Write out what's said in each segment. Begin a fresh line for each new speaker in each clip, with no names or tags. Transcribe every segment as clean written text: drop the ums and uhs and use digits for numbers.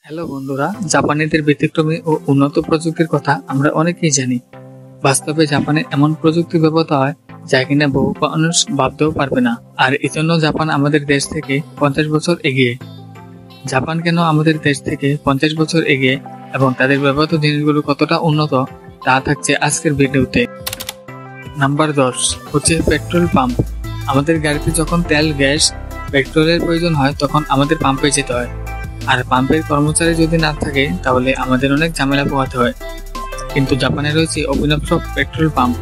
Hello বন্ধুরা, জাপানিদের ব্যতিক্রমী ও উন্নত প্রযুক্তির কথা আমরা অনেকেই জানি। বাস্তবে জাপানে এমন প্রযুক্তি ব্যবহৃত হয় যা কিনা বহু মানুষ ভাবতেও পারবে না। আর এজন্য জাপান আমাদের দেশ থেকে 50 বছর এগিয়ে। জাপান কেন আমাদের দেশ থেকে 50 বছর এগিয়ে এবং তাদের ব্যবহৃত জিনিসগুলো কতটা উন্নত তা থাকছে আজকের ভিডিওতে। নাম্বার 10 হচ্ছে পেট্রোল পাম্প। আমাদের গাড়িতে যখন তেল, গ্যাস, পেট্রোলের প্রয়োজন হয় তখন আমাদের পাম্পে যেতে হয়। আর পাম্পের কর্মচারী যদি না থাকে তাহলে আমাদের অনেক ঝামেলা পোহাতে হয়। কিন্তু জাপানে রয়েছে অভিনব সব পেট্রোল পাম্প।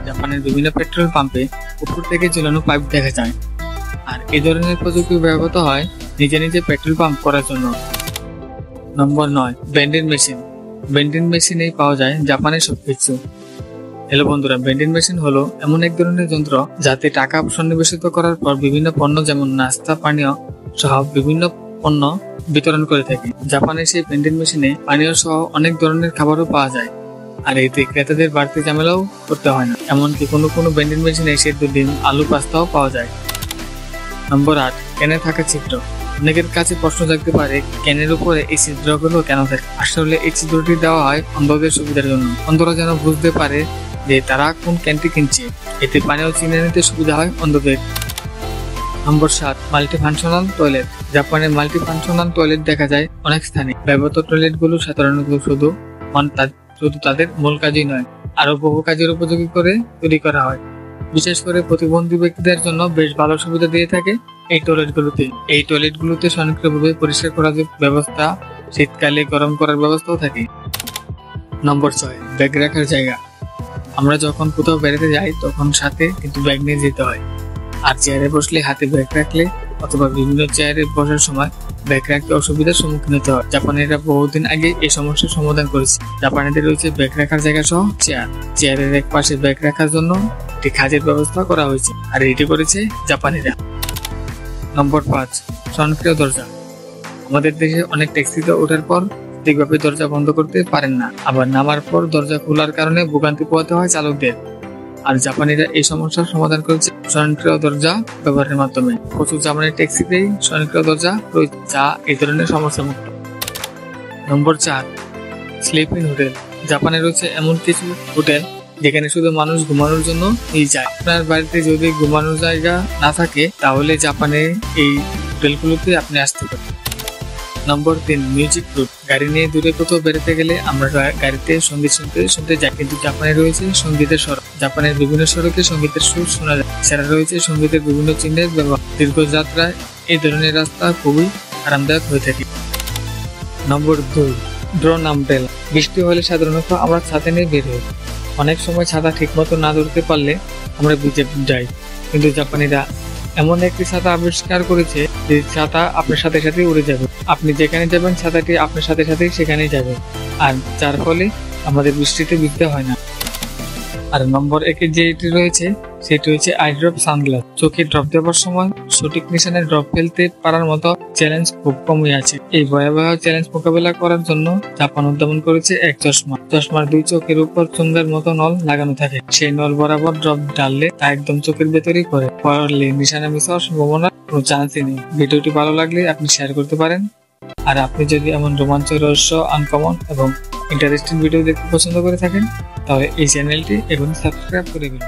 জাপানের বিভিন্ন পেট্রোল পাম্পে উপর থেকে ঝুলানো পাইপ দেখা যায়। আর এই ধরনের প্রযুক্তি ব্যবহৃত হয় নিজে নিজে পেট্রোল পাম্প করার জন্য। নম্বর 9 ভেন্ডিং মেশিন। ভেন্ডিং মেশিনেই পাওয়া যায় জাপানের সবকিছু। হ্যালো বন্ধুরা, ভেন্ডিং মেশিন হলো এমন এক ধরনের যন্ত্র যাতে টাকা সন্নিবেশিত করার পর বিভিন্ন পণ্য যেমন নাস্তা, পানীয় সহ বিভিন্ন পণ্য বিতরণ করে থাকে। জাপানের সেই ভেন্ডিং মেশিনে পানীয় সহ অনেক ধরনের খাবারও পাওয়া যায়। আর এতে ক্রেতাদের বাড়তি ঝামেলাও করতে হয় না। এমনকি কোনো কোনো ভেন্ডিং মেশিনে সেদ্ধ ডিম, আলু, পাস্তাও পাওয়া যায়। নম্বর 8 ক্যানে থাকা ছিদ্র। অনেকের কাছে প্রশ্ন থাকতে পারে, ক্যানের উপরে এই ছিদ্রগুলো কেন থাকে? আসলে এই ছিদ্রটি দেওয়া হয় অন্ধদের সুবিধার জন্য। অন্ধরা যেন বুঝতে পারে যে তারা কোন ক্যানটি কিনছে। এতে পানীয় চিনে নিতে সুবিধা হয় অন্ধদের। নম্বর 7 মাল্টিফাংশনাল টয়লেট। জাপানে মাল্টিফাংশনাল টয়লেট দেখা যায় অনেক স্থানে। ব্যবহৃত টয়লেটগুলো সাধারণত শুধু তাদের মূল কাজই নয়, আরো বহু কাজের উপযোগী করে তৈরি করা হয়। বিশেষ করে প্রতিবন্ধী ব্যক্তিদের জন্য বেশ ভালো সুবিধা দিয়ে থাকে এই টয়লেটগুলোতে স্বয়ংক্রিয়ভাবে পরিষ্কার করার ব্যবস্থা, শীতকালে গরম করার ব্যবস্থাও থাকে। নম্বর 6 ব্যাগ রাখার জায়গা। আমরা যখন কোথাও বেড়াতে যাই তখন সাথে কিন্তু ব্যাগ নিয়ে যেতে হয়। আর চেয়ারে বসলে হাতে ব্যাগ রাখলে অথবা বিভিন্ন চেয়ারে বসার সময় ব্যাগ রাখতে অসুবিধার সম্মুখীন হতে হয়। জাপানিরা বহুদিন আগে এই সমস্যার সমাধান করেছে। জাপানিদের রয়েছে ব্যাগ রাখার জায়গা সহ চেয়ারের এক পাশে ব্যাগ রাখার জন্য একটি খাঁজের ব্যবস্থা করা হয়েছে। আর এটি করেছে জাপানিরা। নম্বর 5 স্বয়ংক্রিয় দরজা। আমাদের দেশে অনেক ট্যাক্সিতে ওঠার পর ঠিকভাবে দরজা বন্ধ করতে পারেন না, আবার নামার পর দরজা খোলার কারণে ভোগান্তি পোহাতে হয় চালকদের। আর জাপানিরা এই সমস্যার সমাধান করেছে স্বয়ংক্রিয় দরজা ব্যবহারের মাধ্যমে। প্রচুর জাপানের ট্যাক্সিতেই স্বয়ংক্রিয় দরজা রয়েছে, যা এই ধরনের সমস্যা মুক্ত। নম্বর 4 স্লিপিং হোটেল। জাপানে রয়েছে এমন কিছু হোটেল যেখানে শুধু মানুষ ঘুমানোর জন্য যায়। আপনার বাড়িতে যদি ঘুমানোর জায়গা না থাকে তাহলে জাপানে এই হোটেলগুলোতে আপনি আসতে পারেন। নম্বর 3 মিউজিক রুট। গাড়ি নিয়ে দূরে কোথাও বেড়াতে গেলে আমরা গাড়িতে সঙ্গীত শুনতে যাই, কিন্তু জাপানে রয়েছে সঙ্গীতের সড়ক। জাপানের বিভিন্ন সড়কে সঙ্গীতের সুর শোনা যায়। এছাড়া রয়েছে সঙ্গীতের বিভিন্ন চিহ্নের ব্যবহার। দীর্ঘ যাত্রায় এই ধরনের রাস্তা খুবই আরামদায়ক হয়ে থাকে। নম্বর 2 ড্রোন আমব্রেলা। বৃষ্টি হলে সাধারণত আমরা ছাতা নিয়ে বের হই। অনেক সময় ছাতা ঠিক মতো না ধরতে পারলে আমরা ভিজে যাই, কিন্তু জাপানিরা এমন একটি ছাতা আবিষ্কার করেছে যে ছাতা আপনার সাথে সাথে উড়ে যাবে। আপনি যেখানে যাবেন ছাতাটি আপনার সাথে সাথে সেখানেই যাবে, আর যার ফলে আমাদের বৃষ্টিতে ভিজতে হয় না। আর নম্বর 1 যেটি রয়েছে সেটি হচ্ছে আই ড্রপ সানগ্লাস। চোখে ড্রপ দেওয়ার সময় সঠিক নিশানে ড্রপ ফেলতে পারার মতো চ্যালেঞ্জ খুব কমই আছে। এই ভয়াবহ চ্যালেঞ্জ মোকাবেলা করার জন্য জাপান উদ্ভাবন করেছে এক চশমা। চশমার 2 চোখের উপর চুঙ্গার মতো নল লাগানো থাকে। সেই নল বরাবর ড্রপ ডাললে তা একদম চোখের ভেতরেই পড়লে নিশানা মিস হওয়ার সম্ভাবনা কোনো চান্সই নেই। ভিডিওটি ভালো লাগলে আপনি শেয়ার করতে পারেন। আর আপনি যদি এমন রোমাঞ্চ, রহস্য, আনকমন এবং ইন্টারেস্টিং ভিডিও দেখতে পছন্দ করে থাকেন তাহলে এই চ্যানেলটি এখন সাবস্ক্রাইব করে দিন।